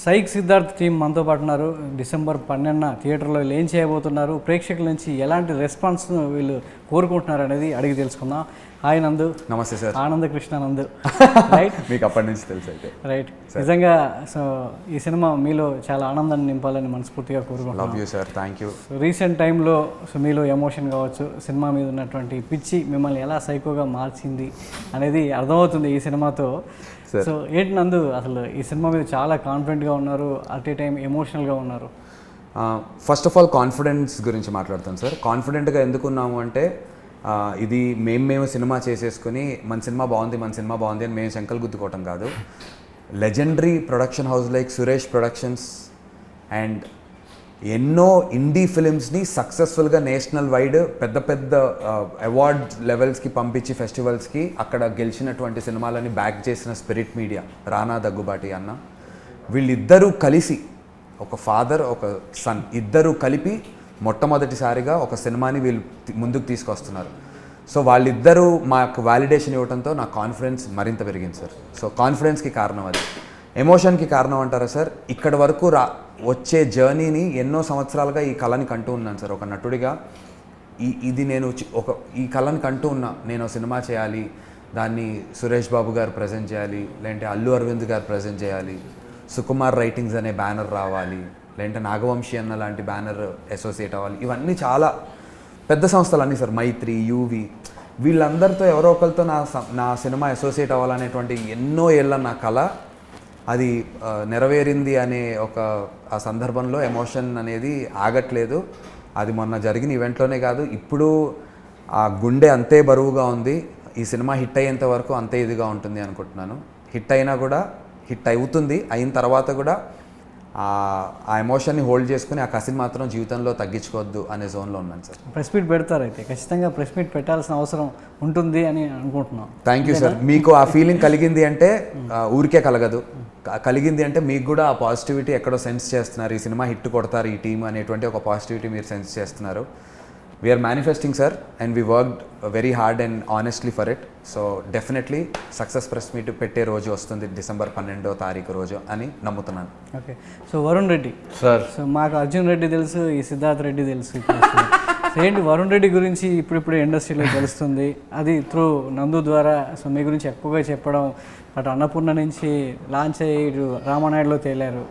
Psych Siddharth team మనతో పాటు ఉన్నారు. డిసెంబర్ 12న థియేటర్లో ఏం చేయబోతున్నారు, ప్రేక్షకుల నుంచి ఎలాంటి రెస్పాన్స్ వీళ్ళు కోరుకుంటున్నారు అనేది అడిగి తెలుసుకుందాం. హాయ్ నందు. నమస్తే సార్. ఆనంద కృష్ణ నందు. రైట్, మీకు అప్పటి నుంచి తెలుసు అయితే. రైట్, నిజంగా సో ఈ సినిమా మీలో చాలా ఆనందాన్ని నింపాలని మనస్ఫూర్తిగా కోరుకుంటున్నాను. Love you sir, thank you. Recent టైంలో సో మీలో ఎమోషన్ కావచ్చు, సినిమా మీద ఉన్నటువంటి పిచ్చి మిమ్మల్ని ఎలా సైకోగా మార్చింది అనేది అర్థమవుతుంది ఈ సినిమాతో. సో ఏంటి నందు, అసలు ఈ సినిమా మీద చాలా కాన్ఫిడెంట్గా ఉన్నారు, అట్ ఏ టైం ఎమోషనల్గా ఉన్నారు. ఫస్ట్ ఆఫ్ ఆల్ కాన్ఫిడెన్స్ గురించి మాట్లాడతాను సార్. కాన్ఫిడెంట్గా ఎందుకున్నాము అంటే ఇది మేము సినిమా చేసేసుకుని మన సినిమా బాగుంది అని మేము శంకలు గుద్దుకోవటం కాదు. Legendary production house like Suresh productions and ఎన్నో ఇండీ ఫిలిమ్స్ని సక్సెస్ఫుల్గా నేషనల్ వైడ్ పెద్ద అవార్డ్ లెవెల్స్కి పంపించి ఫెస్టివల్స్కి అక్కడ గెలిచినటువంటి సినిమాలని బ్యాక్ చేసిన స్పిరిట్ మీడియా, రానా దగ్గుబాటి అన్న, వీళ్ళిద్దరూ కలిసి ఒక ఫాదర్ ఒక సన్ ఇద్దరూ కలిపి మొట్టమొదటిసారిగా ఒక సినిమాని వీళ్ళు ముందుకు తీసుకొస్తున్నారు. సో వాళ్ళిద్దరూ మాకు వ్యాలిడేషన్ ఇవ్వడంతో నా కాన్ఫిడెన్స్ మరింత పెరిగింది సార్. సో కాన్ఫిడెన్స్కి కారణం అది. ఎమోషన్కి కారణం అంటారా సార్, ఇక్కడి వరకు వచ్చే జర్నీని ఎన్నో సంవత్సరాలుగా ఈ కళని కంటూ ఉన్నాను సార్. ఒక నటుడిగా ఈ కళని కంటూ ఉన్నా, నేను సినిమా చేయాలి, దాన్ని సురేష్ బాబు గారు ప్రజెంట్ చేయాలి, లేదంటే అల్లు అరవింద్ గారు ప్రజెంట్ చేయాలి, సుకుమార్ రైటింగ్స్ అనే బ్యానర్ రావాలి, లేదంటే నాగవంశీ అన్న లాంటి బ్యానర్ అసోసియేట్ అవ్వాలి. ఇవన్నీ చాలా పెద్ద సంస్థలు అన్నీ సార్. మైత్రి, యూవి, వీళ్ళందరితో ఎవరో ఒకరితో నా సినిమా అసోసియేట్ అవ్వాలనేటువంటి ఎన్నో ఏళ్ళ నా కళ అది నెరవేరింది అనే ఆ సందర్భంలో ఎమోషన్ అనేది ఆగట్లేదు. అది మొన్న జరిగిన ఈవెంట్లోనే కాదు, ఇప్పుడు ఆ గుండె అంతే బరువుగా ఉంది. ఈ సినిమా హిట్ అయ్యేంత వరకు అంతే ఇదిగా ఉంటుంది అనుకుంటున్నాను. హిట్ అయినా కూడా హిట్ అవుతుంది, అయిన తర్వాత కూడా ఆ ఎమోషన్ని హోల్డ్ చేసుకుని ఆ కసిని మాత్రం జీవితంలో తగ్గించుకోవద్దు అనే జోన్లో ఉన్నాను సార్. ప్రెస్ మీట్ పెడతారు అయితే ఖచ్చితంగా ప్రెస్ మీట్ పెట్టాల్సిన అవసరం ఉంటుంది అని అనుకుంటున్నాను. Thank you sir. మీకు ఆ ఫీలింగ్ కలిగింది అంటే ఊరికే కలగదు, కలిగింది అంటే మీకు కూడా ఆ పాజిటివిటీ ఎక్కడో సెన్స్ చేస్తున్నారు. ఈ సినిమా హిట్ కొడతారు ఈ టీం అనేటువంటి ఒక పాజిటివిటీ మీరు సెన్స్ చేస్తున్నారు. We're manifesting sir and we worked very hard and honestly for it. So definitely success press meet పెట్టే రోజు వస్తుంది, డిసెంబర్ 12వ తారీఖు రోజు అని నమ్ముతున్నాను. Okay, so Varun Reddy sir. So మాకు అర్జున్ రెడ్డి తెలుసు, ఈ సిద్ధార్థ్ రెడ్డి తెలుసు. ఏంటి వరుణ్ రెడ్డి గురించి ఇప్పుడు ఇండస్ట్రీలో తెలుస్తుంది, అది త్రూ నందు ద్వారా. సో మీ గురించి ఎక్కువగా చెప్పడం, అటు అన్నపూర్ణ నుంచి లాంచ్ అయ్యి ఇటు రామానాయుడులో తేలారు.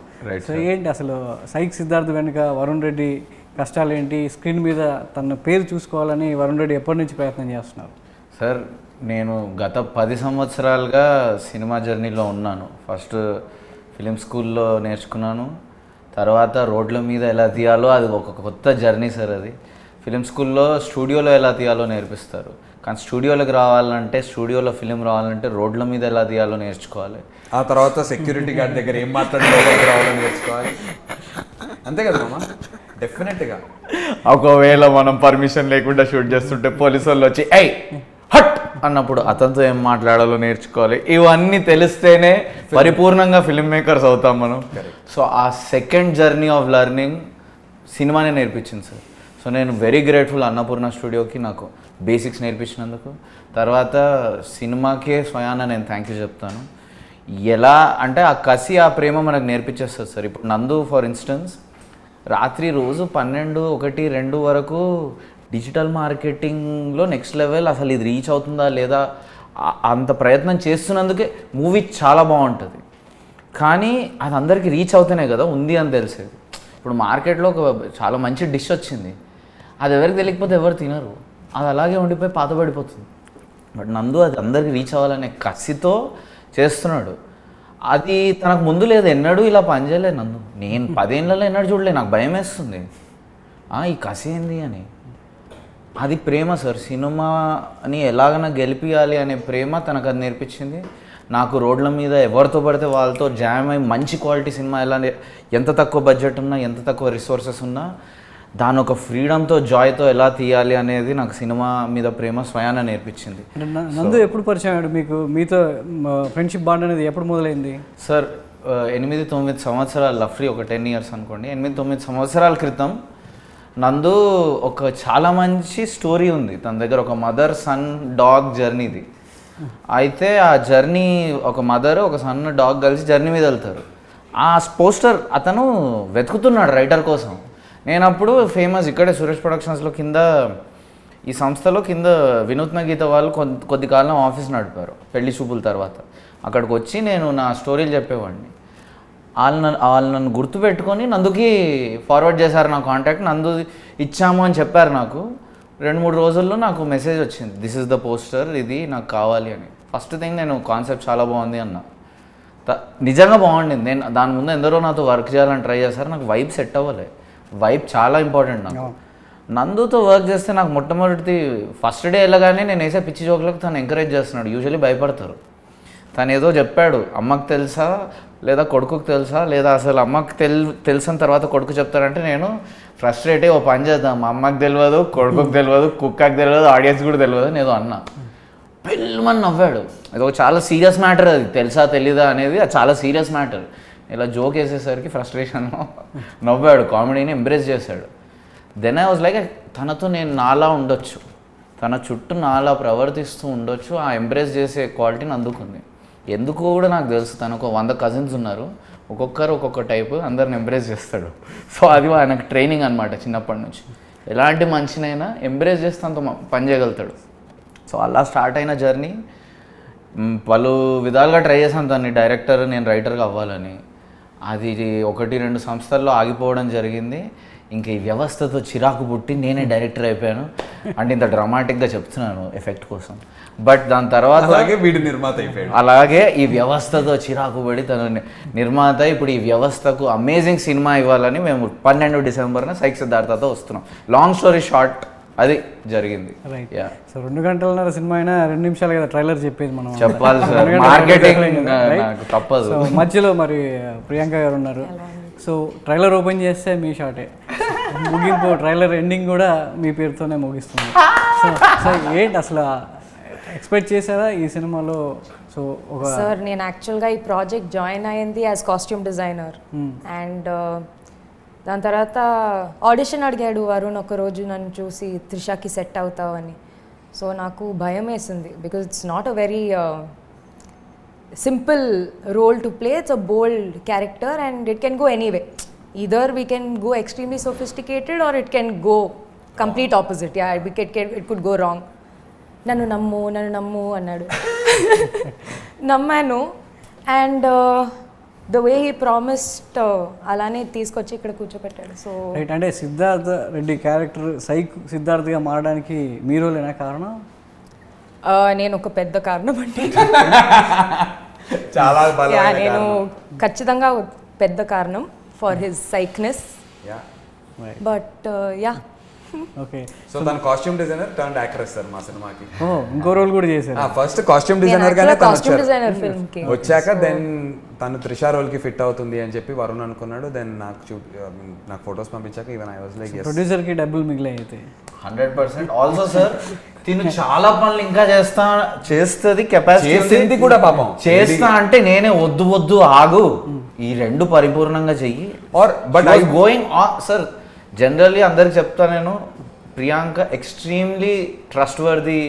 సో ఏంటి అసలు సైక్ సిద్ధార్థ్ వెనుక వరుణ్ రెడ్డి కష్టాలు ఏంటి, స్క్రీన్ మీద తన పేరు చూసుకోవాలని వరుణ్ రెడ్డి ఎప్పటి నుంచి ప్రయత్నం చేస్తున్నారు? సార్, నేను గత 10 సంవత్సరాలుగా సినిమా జర్నీలో ఉన్నాను. ఫస్ట్ ఫిలిం స్కూల్లో నేర్చుకున్నాను, తర్వాత రోడ్ల మీద ఎలా తీయాలో అది ఒక కొత్త జర్నీ సార్. అది ఫిలిం స్కూల్లో స్టూడియోలో ఎలా తీయాలో నేర్పిస్తారు, కానీ స్టూడియోలోకి రావాలంటే, స్టూడియోలో ఫిలిం రావాలంటే రోడ్ల మీద ఎలా తీయాలో నేర్చుకోవాలి. ఆ తర్వాత సెక్యూరిటీ గార్డ్ దగ్గర ఏం మాట్లాడాలో రావాలని నేర్చుకోవాలి. అంతే కదా మామ? డెఫినెట్గా. ఒకవేళ మనం పర్మిషన్ లేకుండా షూట్ చేస్తుంటే పోలీసు వాళ్ళు వచ్చి ఐ హట్ అన్నప్పుడు అతనితో ఏం మాట్లాడాలో నేర్చుకోవాలి. ఇవన్నీ తెలిస్తేనే పరిపూర్ణంగా ఫిల్మ్ మేకర్స్ అవుతాం మనం. సో ఆ సెకండ్ జర్నీ ఆఫ్ లెర్నింగ్ సినిమానే నేర్పించింది సార్. సో నేను వెరీ గ్రేట్ఫుల్ అన్నపూర్ణ స్టూడియోకి నాకు బేసిక్స్ నేర్పించినందుకు. తర్వాత సినిమాకే స్వయాన నేను థ్యాంక్ యూ చెప్తాను. ఎలా అంటే ఆ కసి, ఆ ప్రేమ మనకు నేర్పించేస్తుంది సార్. ఇప్పుడు నందు ఫర్ ఇన్స్టెన్స్ రాత్రి రోజు 12, 1, 2 వరకు డిజిటల్ మార్కెటింగ్లో నెక్స్ట్ లెవెల్, అసలు ఇది రీచ్ అవుతుందా లేదా అంత ప్రయత్నం చేస్తున్నందుకే మూవీ చాలా బాగుంటుంది. కానీ అది అందరికీ రీచ్ అవుతేనే కదా ఉంది అని తెలిసేది. ఇప్పుడు మార్కెట్లో ఒక చాలా మంచి డిష్ వచ్చింది, అది ఎవరికి తెలియకపోతే ఎవరు తినరు, అది అలాగే ఉండిపోయి పాతబడిపోతుంది. బట్ నందు అది అందరికీ రీచ్ అవ్వాలనే కసితో చేస్తున్నాడు. అది తనకు ముందు లేదు, ఎన్నడూ ఇలా పనిచేయలేదు నందు. నేను 10 ఏళ్ళలో ఎన్నడూ చూడలేదు, నాకు భయం వేస్తుంది ఈ కసి ఏంది అని. అది ప్రేమ సార్. సినిమాని ఎలాగైనా గెలిపియాలి అనే ప్రేమ తనకు అది నేర్పించింది. నాకు రోడ్ల మీద ఎవరితో పడితే వాళ్ళతో జామ్ అయ్యి మంచి క్వాలిటీ సినిమా ఎలా, ఎంత తక్కువ బడ్జెట్ ఉన్నా, ఎంత తక్కువ రిసోర్సెస్ ఉన్నా దాని ఒక ఫ్రీడమ్తో, జాయ్తో ఎలా తీయాలి అనేది నాకు సినిమా మీద ప్రేమ స్వయాన నేర్పించింది. నందు ఎప్పుడు పరిచయం అయ్యాడు మీకు? మీతో ఫ్రెండ్షిప్ బాండ్ అనేది ఎప్పుడు మొదలైంది? సార్ 8-9 సంవత్సరాలు, లఫ్లీ ఒక 10 years అనుకోండి. 8-9 సంవత్సరాల క్రితం నందు ఒక చాలా మంచి స్టోరీ ఉంది తన దగ్గర, ఒక మదర్ సన్ డాగ్ జర్నీది. అయితే ఆ జర్నీ, ఒక మదర్ ఒక సన్ డాగ్ కలిసి జర్నీ మీద వెళ్తారు. ఆ పోస్టర్ అతను వెతుకుతున్నాడు రైటర్ కోసం. నేను అప్పుడు ఫేమస్ ఇక్కడే సురేష్ ప్రొడక్షన్స్లో కింద ఈ సంస్థలో కింద వినూత్న గీత వాళ్ళు కొద్ది కాలం ఆఫీస్ నడిపారు పెళ్లి చూపుల తర్వాత. అక్కడికి వచ్చి నేను నా స్టోరీలు చెప్పేవాడిని. వాళ్ళు నన్ను గుర్తుపెట్టుకొని నందుకి ఫార్వర్డ్ చేశారు నా కాంటాక్ట్. నందు ఇచ్చాము అని చెప్పారు నాకు. 2-3 రోజుల్లో నాకు మెసేజ్ వచ్చింది, దిస్ ఇస్ ద పోస్టర్, ఇది నాకు కావాలి అని. ఫస్ట్ థింగ్ నేను కాన్సెప్ట్ చాలా బాగుంది అన్నా. నిజంగా బాగుండింది. నేను దాని ముందు ఎందరో నాతో వర్క్ చేయాలని ట్రై చేశారు. నాకు వైబ్ సెట్ అవ్వలే. వైబ్ చాలా ఇంపార్టెంట్ నాకు. నందుతో వర్క్ చేస్తే నాకు మొట్టమొదటి ఫస్ట్ డే వెళ్ళగానే నేను వేసే పిచ్చి జోకులకు తను ఎంకరేజ్ చేస్తున్నాడు. యూజువల్లీ భయపడతారు. తను ఏదో చెప్పాడు, అమ్మకు తెలుసా లేదా కొడుకుకి తెలుసా లేదా అసలు అమ్మకి తెలిసిన తర్వాత కొడుకు చెప్తారంటే నేను ఫ్రస్ట్రేట్ అయ్యి ఓ పని చేద్దాం, మా అమ్మకి తెలియదు, కొడుకుకి తెలియదు, కుక్కకి తెలియదు, ఆడియన్స్ కూడా తెలియదు అని ఏదో అన్నా. పెళ్ళమని నవ్వాడు. అది ఒక చాలా సీరియస్ మ్యాటర్. అది తెలుసా తెలీదా అనేది అది చాలా సీరియస్ మ్యాటర్. ఇలా జోక్ వేసేసరికి ఫ్రస్ట్రేషన్లో నవ్వాడు, కామెడీని ఎంబ్రేస్ చేశాడు. దెన్ ఐ వాజ్ లైక్ తనతో నేను నాలా ఉండొచ్చు, తన చుట్టూ నాలా ప్రవర్తిస్తూ ఉండొచ్చు. ఆ ఎంబ్రేస్ చేసే క్వాలిటీని అందుకుంది. ఎందుకో కూడా నాకు తెలుసు. తనకు 100 కజిన్స్ ఉన్నారు, ఒక్కొక్కరు ఒక్కొక్క టైపు, అందరిని ఎంబ్రేస్ చేస్తాడు. సో అది ఆయనకు ట్రైనింగ్ అనమాట చిన్నప్పటి నుంచి. ఎలాంటి మనిషినైనా ఎంబ్రేస్ చేస్తే అంత పని చేయగలుగుతాడు. సో అలా స్టార్ట్ అయిన జర్నీ పలు విధాలుగా ట్రై చేశాను తన్ని డైరెక్టర్, నేను రైటర్గా అవ్వాలని. అది 1-2 సంస్థల్లో ఆగిపోవడం జరిగింది. ఇంకా ఈ వ్యవస్థతో చిరాకు పుట్టి నేనే డైరెక్టర్ అయిపోయాను. అంటే ఇంత డ్రామాటిక్గా చెప్తున్నాను ఎఫెక్ట్ కోసం. బట్ దాని తర్వాత వీడు నిర్మాత అయిపోయాడు. అలాగే ఈ వ్యవస్థతో చిరాకు పడి తను నిర్మాత. ఇప్పుడు ఈ వ్యవస్థకు అమేజింగ్ సినిమా ఇవ్వాలని మేము 12 డిసెంబర్న సైక్ సిద్ధార్థతో వస్తున్నాం. లాంగ్ స్టోరీ షార్ట్ అది జరిగింది. రైట్. సో 2 గంటలన్నర సినిమా అయినా 2 నిమిషాలు కదా ట్రైలర్ చెప్పేది మనం. చెప్పాలి సార్, మార్కెటింగ్ నాకు తప్పదు. సో మధ్యలో మరి ప్రియాంక గారు ఉన్నారు. సో ట్రైలర్ ఓపెన్ చేస్తే మీ షాటే, ముగింపు ట్రైలర్ ఎండింగ్ కూడా మీ పేరుతోనే ముగిస్తుంది. సో ఏంటి అసలు ఎక్స్పెక్ట్ చేశారా ఈ సినిమాలో? సో ఒక సార్ నేను యాక్చువల్గా ఈ ప్రాజెక్ట్ జాయిన్ అయ్యింది యాజ్ కాస్ట్యూమ్ డిజైనర్. అండ్ దాని తర్వాత ఆడిషన్ అడిగాడు వరుణ్ ఒకరోజు నన్ను చూసి, త్రిషాకి సెట్ అవుతావు అని. సో నాకు భయం వేసింది, because it's not a very simple role to play. It's a bold character and it can go anyway. Either we can go extremely sophisticated or it can go complete opposite. Yeah, it could go wrong. నన్ను నమ్ము అన్నాడు. నమ్మాను. And the way he promised అలానే తీసుకొచ్చి ఇక్కడ కూర్చోపెట్టాడు. So right. అంటే Siddhartha Reddy character psych సిద్ధార్థగా మారడానికి మీరోలేనా కారణం? నేను ఒక పెద్ద కారణం అంటే చాలా నేను ఖచ్చితంగా పెద్ద కారణం for his psychness. But ya okay. So తన costume designer turned actress sir మా సినిమాకి. ఇంకో రోల్ కూడా చేశారు. ఫస్ట్ కాస్ట్యూమ్ డిజైనర్ గానే కాస్ట్యూమ్ డిజైనర్ ఫిల్మ్ కి వచ్చాక దెన్ తను త్రిషా రోల్ కి ఫిట్ అవుతుంది అని చెప్పి వరుణ్ అనుకున్నాడు. దెన్ నాకు ఫొటోస్ పంపించాక even I was like producer కి డబ్బులు మిగిలాయి అయితే 100%. ఆల్సో సార్ తిను చాలా పనులు ఇంకా చేస్తుంది, కెపాసిటీ కూడా పాపం చేస్తా అంటే నేనే వద్దు ఆగు, ఈ 2 పరిపూర్ణంగా చెయ్యి. Or but I going sir generally అందరికి చెప్తా నేను, Priyanka extremely trustworthy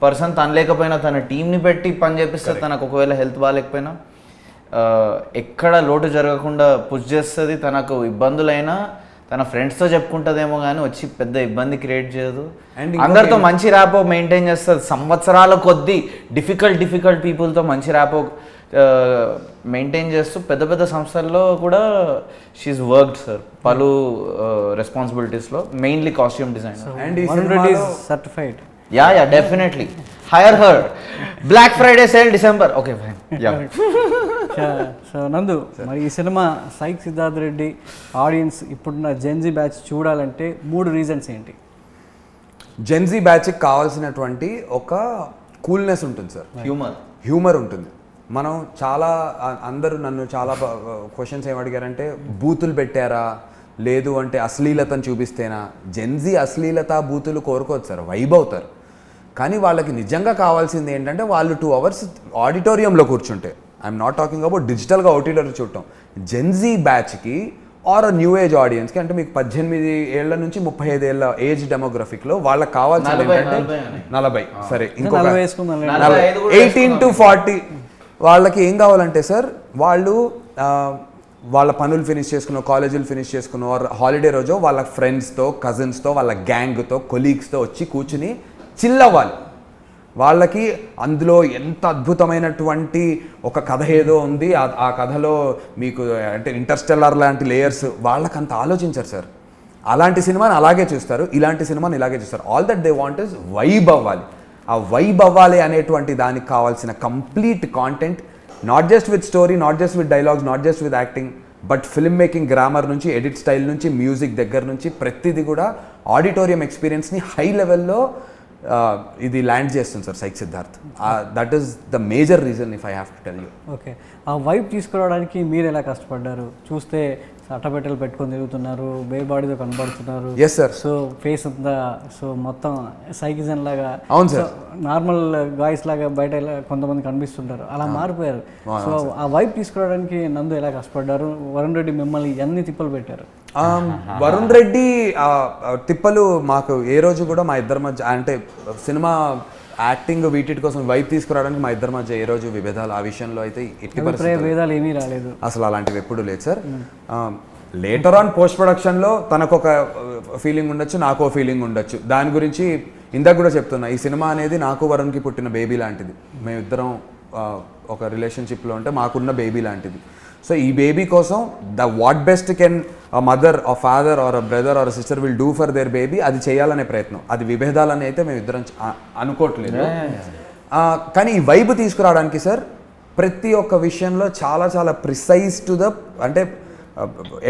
person. తను లేకపోయినా తన టీంని పెట్టి పని చేపిస్తుంది. తనకు ఒకవేళ హెల్త్ బాగాలేకపోయినా ఎక్కడ లోటు జరగకుండా పుష్ చేస్తుంది. తనకు ఇబ్బందులైనా తన ఫ్రెండ్స్తో చెప్పుకుంటుందేమో కానీ వచ్చి పెద్ద ఇబ్బంది క్రియేట్ చేయదు. అందరితో మంచి ర్యాపో మెయింటైన్ చేస్తుంది. సంవత్సరాల కొద్దీ డిఫికల్ట్ పీపుల్తో మంచి ర్యాపో మెయింటైన్ చేస్తూ పెద్ద సంస్థల్లో కూడా షీఈ్ వర్క్డ్ సార్ పలు రెస్పాన్సిబిలిటీస్లో, mainly costume designer. And certified. Ya definitely hire her. Black Friday sale December. Okay fine. So Nandu, మరి ఈ cinema psych Siddhartha Reddy audience ఇప్పుడున్న జెన్జీ బ్యాచ్ చూడాలంటే 3 రీజన్స్ ఏంటి? జెన్జీ బ్యాచ్కి కావాల్సినటువంటి ఒక కూల్నెస్ ఉంటుంది సార్, హ్యూమర్ ఉంటుంది. మనం చాలా అందరూ నన్ను చాలా క్వశ్చన్స్ ఏం అడిగారంటే బూతులు పెట్టారా, లేదు అంటే అశ్లీలతను చూపిస్తేనా. జెన్జీ అశ్లీలత బూతులు కోరుకోవచ్చు సార్, వైబ్ అవుతారు. కానీ వాళ్ళకి నిజంగా కావాల్సింది ఏంటంటే వాళ్ళు 2 hours ఆడిటోరియంలో కూర్చుంటే, ఐఎమ్ నాట్ టాకింగ్ అబౌట్ డిజిటల్గా ఓటీటీలో చూడటం. జెన్జీ బ్యాచ్కి ఆర్ న్యూ ఏజ్ ఆడియన్స్కి, అంటే మీకు 18 ఏళ్ల నుంచి 35 ఏళ్ళ ఏజ్ డెమోగ్రఫిక్లో వాళ్ళకి కావాల్సింది ఏంటంటే 40 సరే ఇంకొక 18 to 40 వాళ్ళకి ఏం కావాలంటే సార్, వాళ్ళు వాళ్ళ పనులు ఫినిష్ చేసుకున్న, కాలేజీలు ఫినిష్ చేసుకున్న, హాలిడే రోజు వాళ్ళ ఫ్రెండ్స్తో, కజిన్స్తో, వాళ్ళ గ్యాంగ్తో, కొలీగ్స్తో వచ్చి కూర్చుని చిల్ అవ్వాలి. వాళ్ళకి అందులో ఎంత అద్భుతమైనటువంటి ఒక కథ ఏదో ఉంది, ఆ కథలో మీకు అంటే ఇంటర్స్టెల్లార్ లాంటి లేయర్స్, వాళ్ళకి అంత ఆలోచించారు సార్. అలాంటి సినిమాని అలాగే చూస్తారు, ఇలాంటి సినిమాని ఇలాగే చూస్తారు. All that they want is vibe అవ్వాలి. ఆ వైబ్ అవ్వాలి అనేటువంటి దానికి కావాల్సిన complete content, not just with story, not just with dialogues, not just with acting, but film making, grammar నుంచి, ఎడిట్ స్టైల్ నుంచి, మ్యూజిక్ దగ్గర నుంచి ప్రతిదీ కూడా ఆడిటోరియం ఎక్స్పీరియన్స్ని హై లెవెల్లో ఇది ల్యాండ్ చేస్తుంది sir psych Siddharth. That is the major reason if I have to tell you. Okay, ఆ వైబ్ తీసుకురావడానికి మీరు ఎలా కష్టపడ్డారు? చూస్తే అట్టబెట్టలు పెట్టుకొని తిరుగుతున్నారు, బాడీతో కనబడుతున్నారు. Yes sir. సో ఫేస్ అంతా సో మొత్తం సైకిజన్ లాగా, అవును సార్, నార్మల్ గాయస్ లాగా బయట కొంతమంది కనిపిస్తుంటారు, అలా మారిపోయారు. సో ఆ వైబ్ తీసుకురావడానికి నందు ఎలా కష్టపడ్డారు? వరుణ్ రెడ్డి మిమ్మల్ని ఎన్ని తిప్పలు పెట్టారు? వరుణ్ రెడ్డి తిప్పలు మాకు ఏ రోజు కూడా మా ఇద్దరి మధ్య, అంటే సినిమా యాక్టింగ్ వీటి కోసం వైపు తీసుకురావడానికి మా ఇద్దరి మధ్య ఏ రోజు విభేదాలు ఆ విషయంలో అయితే ఎట్టి పరిస్థితుల్లో ఏమీ రాలేదు అసలు. అలాంటివి ఎప్పుడు లేదు సార్. లేటర్ ఆన్ పోస్ట్ ప్రొడక్షన్లో తనకు ఒక ఫీలింగ్ ఉండొచ్చు, నాకు ఫీలింగ్ ఉండొచ్చు. దాని గురించి ఇందాక కూడా చెప్తున్నా, ఈ సినిమా అనేది నాకు వరుణ్కి పుట్టిన బేబీ లాంటిది. మేమిద్దరం ఒక రిలేషన్షిప్లో ఉంటే మాకున్న బేబీ లాంటిది. సో ఈ బేబీ కోసం the what best can a mother, a father or a brother or a sister will do for their baby, అది చేయాలనే ప్రయత్నం. అది విభేదాలని అయితే మేము ఇద్దరం అనుకోవట్లేదు. కానీ ఈ వైబ్ తీసుకురావడానికి సార్ ప్రతి ఒక్క విషయంలో చాలా చాలా ప్రిసైజ్ టు ద, అంటే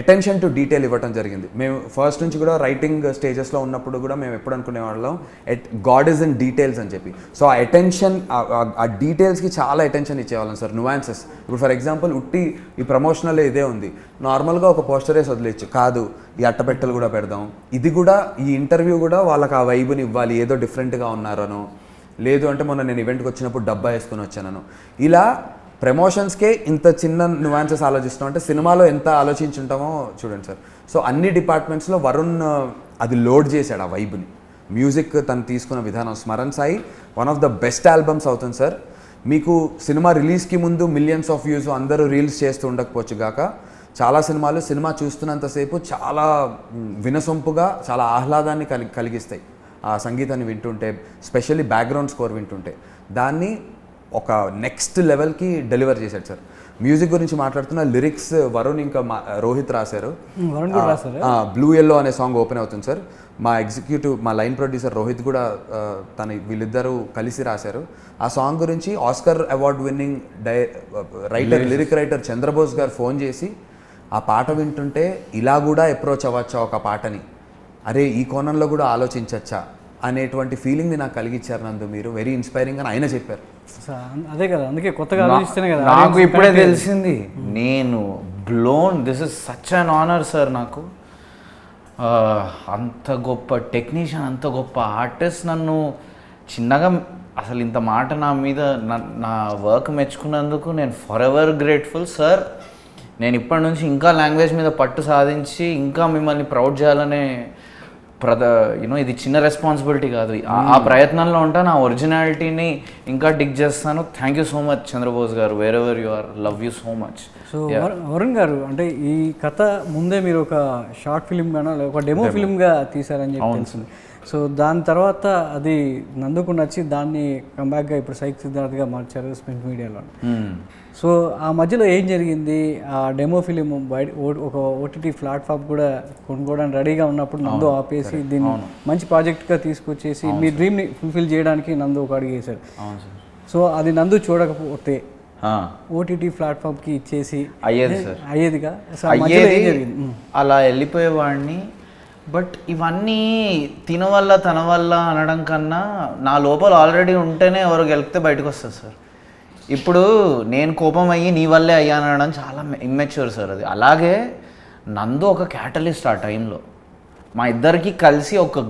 అటెన్షన్ టు డీటెయిల్ ఇవ్వటం జరిగింది. మేము ఫస్ట్ నుంచి కూడా రైటింగ్ స్టేజెస్లో ఉన్నప్పుడు కూడా మేము ఎప్పుడు అనుకునేవాళ్ళం గాడ్ ఈజ్ ఇన్ డీటెయిల్స్ అని చెప్పి. సో ఆ అటెన్షన్, ఆ డీటెయిల్స్కి చాలా అటెన్షన్ ఇచ్చేవాళ్ళం సార్. నువాన్సెస్, ఇప్పుడు ఫర్ ఎగ్జాంపుల్ ఉట్టి ఈ ప్రమోషనల్ ఇదే ఉంది, నార్మల్గా ఒక పోస్టర్ వేసి వదిలేచ్చు, కాదు ఈ అట్టపెట్టెలు కూడా పెడదాం, ఇది కూడా ఈ ఇంటర్వ్యూ కూడా వాళ్ళకి ఆ వైబుని ఇవ్వాలి, ఏదో డిఫరెంట్గా ఉన్నారనో, లేదు అంటే మొన్న నేను ఈవెంట్కి వచ్చినప్పుడు డబ్బా వేసుకుని వచ్చానను. ఇలా ప్రమోషన్స్కే ఇంత చిన్న నువాన్సెస్ ఆలోచిస్తాం అంటే సినిమాలో ఎంత ఆలోచించుంటామో చూడండి సార్. సో అన్ని డిపార్ట్మెంట్స్లో వరుణ్ అది లోడ్ చేశాడు ఆ వైబ్ని. మ్యూజిక్ తను తీసుకున్న విధానం, Smaran Sai one of the best albums అవుతుంది సార్. మీకు సినిమా రిలీజ్కి ముందు మిలియన్స్ ఆఫ్ వ్యూస్, అందరూ రీల్స్ చేస్తూ ఉండకపోవచ్చు గాక, చాలా సినిమాలు సినిమా చూస్తున్నంతసేపు చాలా వినసొంపుగా, చాలా ఆహ్లాదాన్ని కలిగిస్తాయి ఆ సంగీతాన్ని వింటుంటే, స్పెషల్లీ బ్యాక్గ్రౌండ్ స్కోర్ వింటుంటే. దాన్ని ఒక నెక్స్ట్ లెవెల్కి డెలివర్ చేశాడు సార్. మ్యూజిక్ గురించి మాట్లాడుతున్న లిరిక్స్ వరుణ్ ఇంకా రోహిత్ రాశారు. బ్లూ ఎల్లో అనే సాంగ్ ఓపెన్ అవుతుంది సార్. మా ఎగ్జిక్యూటివ్, మా లైన్ ప్రొడ్యూసర్ రోహిత్ కూడా వీళ్ళిద్దరూ కలిసి రాశారు. ఆ సాంగ్ గురించి Oscar award winning writer, lyric writer Chandrabose గారు ఫోన్ చేసి ఆ పాట వింటుంటే ఇలా కూడా అప్రోచ్ అవ్వచ్చా ఒక పాటని, అరే ఈ కోణంలో కూడా ఆలోచించచ్చా అనేటువంటి ఫీలింగ్ని నాకు కలిగించారు నందు, మీరు వెరీ ఇన్స్పైరింగ్ అని ఆయన చెప్పారు. అదే కదా, అందుకే కొత్తగా ఆలోచిస్తేనే కదా నాకు ఇప్పుడే తెలిసింది. నేను blown, this is such an honour sir. నాకు అంత గొప్ప టెక్నీషియన్, అంత గొప్ప ఆర్టిస్ట్ నన్ను చిన్నగా అసలు ఇంత మాట నా మీద, నా వర్క్ మెచ్చుకున్నందుకు నేను ఫర్ ఎవర్ గ్రేట్ఫుల్ సార్. నేను ఇప్పటి నుంచి ఇంకా లాంగ్వేజ్ మీద పట్టు సాధించి ఇంకా మిమ్మల్ని ప్రౌడ్ చేయాలనే ఇది చిన్న రెస్పాన్సిబిలిటీ కాదు. ఆ ప్రయత్నంలో ఉంటా, నా ఒరిజినాలిటీని ఇంకా డిగ్ చేస్తాను. Thank you so much Chandrabose garu, wherever you are, love you so much. So Varun garu, అంటే ఈ కథ ముందే మీరు ఒక షార్ట్ ఫిల్మ్గానో ఒక డెమో ఫిల్మ్గా తీశారని చెప్పి తెలిసింది. సో దాని తర్వాత అది నందుకు నచ్చి దాన్ని కంబ్యాక్గా ఇప్పుడు సైక్ సిద్ధార్థ్గా మార్చారు స్ప్రింట్ మీడియాలో. సో ఆ మధ్యలో ఏం జరిగింది? ఆ డెమో ఫిలిం బయట ఒక ఓటీటీ ప్లాట్ఫామ్ కూడా కొనుక్కోవడానికి రెడీగా ఉన్నప్పుడు నందు ఆపేసి దీన్ని మంచి ప్రాజెక్ట్గా తీసుకొచ్చేసి మీ డ్రీమ్ని ఫుల్ఫిల్ చేయడానికి నందు ఒక అడుగు వేశారు. సో అది నందు చూడకపోతే ఓటీటీ ప్లాట్ఫామ్కి ఇచ్చేసి అయ్యేదిగా, అలా వెళ్ళిపోయేవాడిని. బట్ ఇవన్నీ తిన వల్ల తన వల్ల అనడం కన్నా నా లోపల ఆల్రెడీ ఉంటేనే ఎవరు గెలిపితే బయటకు వస్తుంది సార్. ఇప్పుడు నేను కోపం అయ్యి నీ వల్లే అయ్యాను అనడం చాలా ఇమ్మెచ్యూర్ సార్ అది. అలాగే నందు ఒక క్యాటలిస్ట్ ఆ టైంలో. మా ఇద్దరికి కలిసి ఒక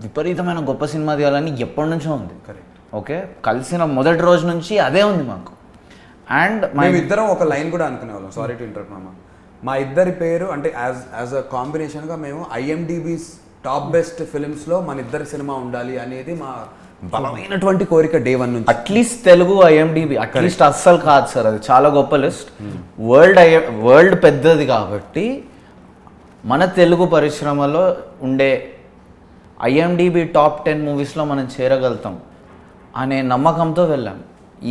విపరీతమైన గొప్ప సినిమా తీయాలని ఎప్పటి నుంచో ఉంది. ఓకే, కలిసిన మొదటి రోజు నుంచి అదే ఉంది మాకు. అండ్ మేము ఇద్దరం ఒక లైన్ కూడా అనుకునేవాళ్ళం, సారీ టు ఇంటరప్ట్ మామ. మా ఇద్దరి పేరు అంటే యాజ్ అ కాంబినేషన్గా మేము IMDb's టాప్ బెస్ట్ ఫిలిమ్స్లో మన ఇద్దరి సినిమా ఉండాలి అనేది బలమైనటువంటి కోరిక డే 1 నుంచి. అట్లీస్ట్ తెలుగు ఐఎండిబి అట్లీస్ట్ అస్సలు కాదు సార్, అది చాలా గొప్ప లిస్ట్. వరల్డ్ పెద్దది కాబట్టి మన తెలుగు పరిశ్రమలో ఉండే ఐఎండిబి టాప్ 10 మూవీస్లో మనం చేరగలుగుతాం అనే నమ్మకంతో వెళ్ళాం.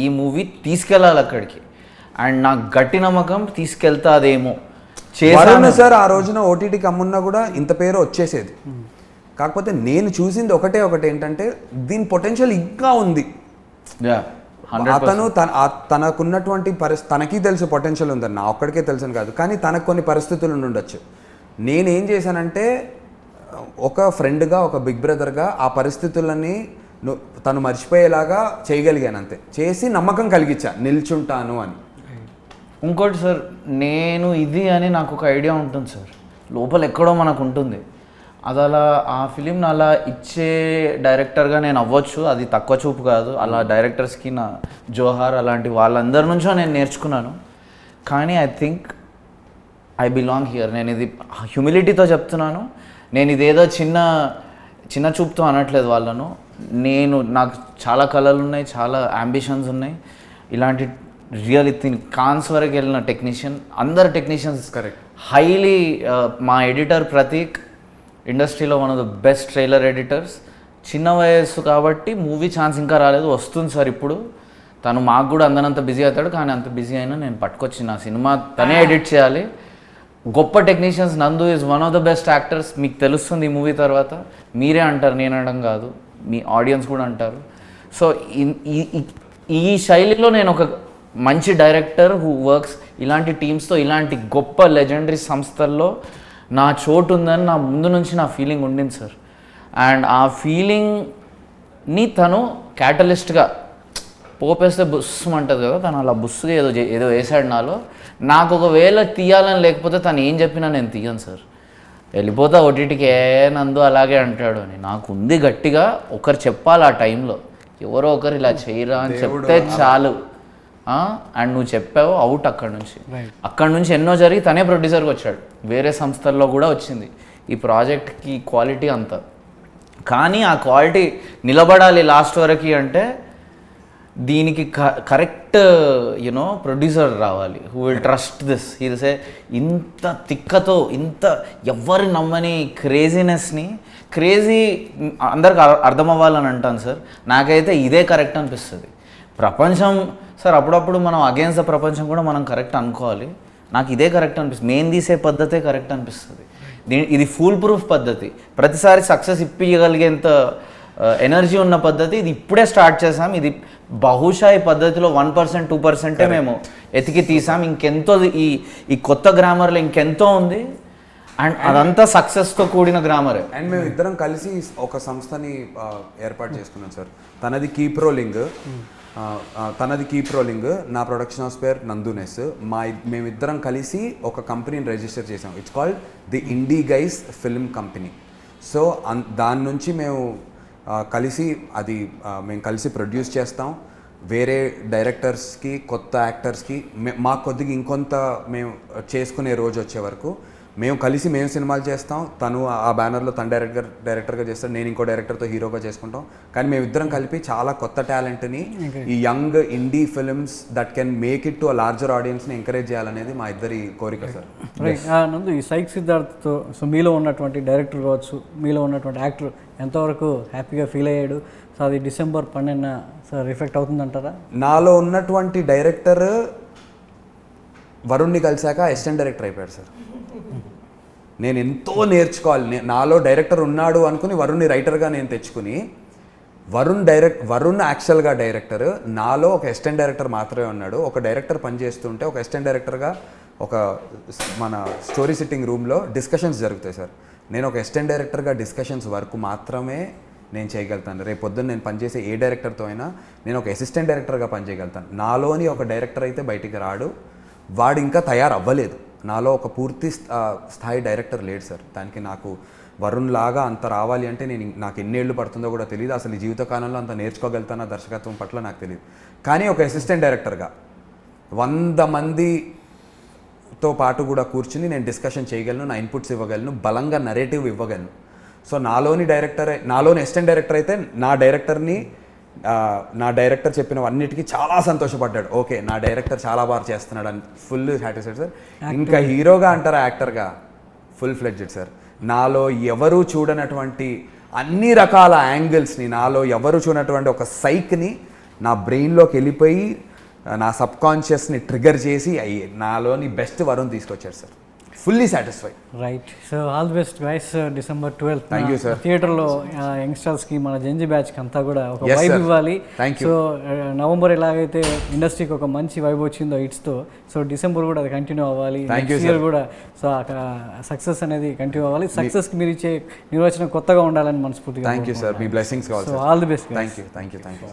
ఈ మూవీ తీసుకెళ్ళాలి అక్కడికి, అండ్ నాకు గట్టి నమ్మకం తీసుకెళ్తాదేమో. వరుణ్ సార్ ఆ రోజున ఓటీటీకి అమ్మున్నా కూడా ఇంత పేరు వచ్చేసేది. కాకపోతే నేను చూసింది ఒకటే ఏంటంటే దీని పొటెన్షియల్ ఇంకా ఉంది. అతను తనకున్నటువంటి తనకి తెలుసు పొటెన్షియల్ ఉందని, నా ఒక్కడికే తెలుసని కాదు, కానీ తనకు కొన్ని పరిస్థితులు ఉండొచ్చు. నేనేం చేశానంటే ఒక ఫ్రెండ్గా, ఒక బిగ్ బ్రదర్గా ఆ పరిస్థితులని తను మర్చిపోయేలాగా చేయగలిగాను అంతే. చేసి నమ్మకం కలిగించా నిల్చుంటాను అని. ఇంకోటి సార్, నేను ఇది అని నాకు ఒక ఐడియా ఉంటుంది సార్, లోపల ఎక్కడో మనకు ఉంటుంది. అది అలా ఆ ఫిలింని అలా ఇచ్చే డైరెక్టర్గా నేను అవ్వచ్చు, అది తక్కువ చూపు కాదు. అలా డైరెక్టర్స్కి నా జోహార్ అలాంటి వాళ్ళందరి నుంచో నేను నేర్చుకున్నాను. కానీ I think I belong here. నేను ఇది హ్యూమిలిటీతో చెప్తున్నాను. నేను ఇదేదో చిన్న చూపుతో అనట్లేదు వాళ్ళను. నాకు చాలా కళలు ఉన్నాయి, చాలా అంబిషన్స్ ఉన్నాయి. ఇలాంటి రియల్ కాన్స్ వరకు వెళ్ళిన టెక్నీషియన్, అందరు టెక్నీషియన్స్ కరెక్ట్ హైలీ. మా ఎడిటర్ ప్రతీక్ ఇండస్ట్రీలో one of the best trailer editors. చిన్న వయస్సు కాబట్టి మూవీ ఛాన్స్ ఇంకా రాలేదు, వస్తుంది సార్ ఇప్పుడు. తను మాకు కూడా అందనంత బిజీ అవుతాడు, కానీ అంత బిజీ అయినా నేను పట్టుకొచ్చి నా సినిమా తనే ఎడిట్ చేయాలి. గొప్ప టెక్నీషియన్స్. నందు is one of the best actors. మీకు తెలుస్తుంది ఈ మూవీ తర్వాత, మీరే అంటారు, నేను అనడం కాదు, మీ ఆడియన్స్ కూడా అంటారు. సో ఈ శైలిలో నేను ఒక మంచి డైరెక్టర్ హూ వర్క్స్ ఇలాంటి టీమ్స్తో, ఇలాంటి గొప్ప లెజెండరీ సంస్థల్లో నా చోటు ఉందని నా ముందు నుంచి నా ఫీలింగ్ ఉండింది సార్. అండ్ ఆ ఫీలింగ్ని తను క్యాటలిస్ట్గా పోపేస్తే బుస్సు అంటుంది కదా, తను అలా బుస్సుగా ఏదో వేసాడు నాలో. నాకు ఒకవేళ తీయాలని లేకపోతే తను ఏం చెప్పినా నేను తీయను సార్. వెళ్ళిపోతా ఓటీటీకి, నందు అలాగే అంటాడు అని. నాకు ఉంది గట్టిగా, ఒకరు చెప్పాలి ఆ టైంలో, ఎవరో ఒకరు ఇలా చేయరా అని చెప్తే చాలు. అండ్ నువ్వు చెప్పావు, అవుట్. అక్కడ నుంచి ఎన్నో జరిగి తనే ప్రొడ్యూసర్కి వచ్చాడు. వేరే సంస్థల్లో కూడా వచ్చింది. ఈ ప్రాజెక్ట్కి క్వాలిటీ అంతా, కానీ ఆ క్వాలిటీ నిలబడాలి లాస్ట్ వరకు అంటే దీనికి కరెక్ట్ ప్రొడ్యూసర్ రావాలి, హూ విల్ ట్రస్ట్ దిస్. ఇదిసే ఇంత తిక్కతో, ఇంత ఎవ్వరి నమ్మని క్రేజీనెస్ని, అందరికి అర్థం అవ్వాలని అంటాను సార్. నాకైతే ఇదే కరెక్ట్ అనిపిస్తుంది. ప్రపంచం సార్, అప్పుడప్పుడు మనం అగేన్స్ట్ ద ప్రపంచం కూడా మనం కరెక్ట్ అనుకోవాలి. నాకు ఇదే కరెక్ట్ అనిపిస్తుంది. మెయిన్ తీసే పద్ధతే కరెక్ట్ అనిపిస్తుంది. ఇది ఫూల్ ప్రూఫ్ పద్ధతి. ప్రతిసారి సక్సెస్ ఇప్పించగలిగేంత ఎనర్జీ ఉన్న పద్ధతి. ఇది ఇప్పుడే స్టార్ట్ చేసాం. ఇది బహుశా ఈ పద్ధతిలో 1%, 2% మేము ఎతికి తీసాం. ఇంకెంతో ఈ కొత్త గ్రామర్లో ఇంకెంతో ఉంది. అండ్ అదంతా సక్సెస్తో కూడిన గ్రామరే. అండ్ మేము ఇద్దరం కలిసి ఒక సంస్థని ఏర్పాటు చేసుకున్నాం సార్. తనది కీప్ రోలింగ్, నా ప్రొడక్షన్ హౌస్ పేరు నందునెస్. మేమిద్దరం కలిసి ఒక కంపెనీని రిజిస్టర్ చేసాం. It's called the INDI guys film company. So దాని నుంచి మేము కలిసి ప్రొడ్యూస్ చేస్తాం. వేరే డైరెక్టర్స్కి, కొత్త యాక్టర్స్కి మాకు కొద్దిగా ఇంకొంత మేము చేసుకునే రోజు వచ్చే వరకు మేము సినిమాలు చేస్తాం. తను ఆ బ్యానర్లో తన డైరెక్టర్గా చేస్తాడు, నేను ఇంకో డైరెక్టర్తో హీరోగా చేసుకుంటాం. కానీ మేమిద్దరం కలిపి చాలా కొత్త టాలెంట్ని, ఈ young INDI films that can make it to a larger ఆడియన్స్ని ఎంకరేజ్ చేయాలనేది మా ఇద్దరి కోరిక సార్. నందు, ఈ సైక్ సిద్ధార్థ్తో సో మీలో ఉన్నటువంటి డైరెక్టర్ కావచ్చు, మీలో ఉన్నటువంటి యాక్టర్ ఎంతవరకు హ్యాపీగా ఫీల్ అయ్యాడు? సో అది December 12న సార్ రిఫ్లెక్ట్ అవుతుందంటారా? నాలో ఉన్నటువంటి డైరెక్టర్ వరుణ్ని కలిశాక అసిస్టెంట్ డైరెక్టర్ అయిపోయాడు సార్. నేను ఎంతో నేర్చుకోవాలి. నాలో డైరెక్టర్ ఉన్నాడు అనుకుని వరుణ్ని రైటర్గా నేను తెచ్చుకుని, వరుణ్ యాక్చువల్గా డైరెక్టర్, నాలో ఒక అసిస్టెంట్ డైరెక్టర్ మాత్రమే ఉన్నాడు. ఒక డైరెక్టర్ పనిచేస్తుంటే ఒక అసిస్టెంట్ డైరెక్టర్గా మన స్టోరీ సిట్టింగ్ రూమ్లో డిస్కషన్స్ జరుగుతాయి సార్. నేను ఒక అసిస్టెంట్ డైరెక్టర్గా డిస్కషన్స్ వరకు మాత్రమే నేను చేయగలుగుతాను. రేపు పొద్దున్న నేను పనిచేసే ఏ డైరెక్టర్తో అయినా నేను ఒక అసిస్టెంట్ డైరెక్టర్గా పనిచేయగలుగుతాను. నాలోని ఒక డైరెక్టర్ అయితే బయటికి రాడు, వాడు ఇంకా తయారవ్వలేదు. నాలో ఒక పూర్తి స్థాయి డైరెక్టర్ లేడు సార్. దానికి నాకు వరుణ్ లాగా అంత రావాలి అంటే నాకు ఎన్నేళ్ళు పడుతుందో కూడా తెలియదు. అసలు ఈ జీవితకాలంలో అంత నేర్చుకోగలుగుతానా దర్శకత్వం పట్ల నాకు తెలియదు. కానీ ఒక అసిస్టెంట్ డైరెక్టర్గా 100 మందితో పాటు కూడా కూర్చుని నేను డిస్కషన్ చేయగలను, నా ఇన్పుట్స్ ఇవ్వగలను, బలంగా నరేటివ్ ఇవ్వగలను. సో నాలోని అసిస్టెంట్ డైరెక్టర్ అయితే నా డైరెక్టర్ని నా డైరెక్టర్ చెప్పినవన్నిటికీ చాలా సంతోషపడ్డాడు. ఓకే, నా డైరెక్టర్ చాలా బాగా చేస్తున్నాడు అని ఫుల్ సాటిస్ఫైడ్ సార్. ఇంకా హీరోగా అంటారా యాక్టర్గా, ఫుల్ ఫ్లెడ్జెడ్ సార్. నాలో ఎవరు చూడనటువంటి అన్ని రకాల యాంగిల్స్ని, నాలో ఎవరు చూడనటువంటి ఒక సైక్ని నా బ్రెయిన్లోకి వెళ్ళిపోయి నా సబ్ కాన్షియస్ని ట్రిగర్ చేసి నాలోని బెస్ట్ వరుణ్ తీసుకొచ్చారు sir. Fully satisfied. Right. So all the best guys. December 12th Thank you, sir. థియేటర్లో యంగ్స్టర్స్కి, మన జెంజీ బ్యాచ్కి అంతా కూడా ఒక Yes, వైబ్ sir. ఇవ్వాలి. Thank you. సో నవంబర్ ఎలాగైతే ఇండస్ట్రీకి ఒక మంచి వైబ్ వచ్చిందో హిట్స్తో, సో డిసెంబర్ కూడా అది కంటిన్యూ అవ్వాలి. Thank you, next year sir. కూడా సో సక్సెస్ అనేది కంటిన్యూ అవ్వాలి. సక్సెస్కి మీరు ఇచ్చే నిర్వచనం కొత్తగా ఉండాలని మనస్ఫూర్తిగా. థ్యాంక్ యూ సార్, మీ బ్లెస్సింగ్స్ కావాలి so sir. All the best. Thank you.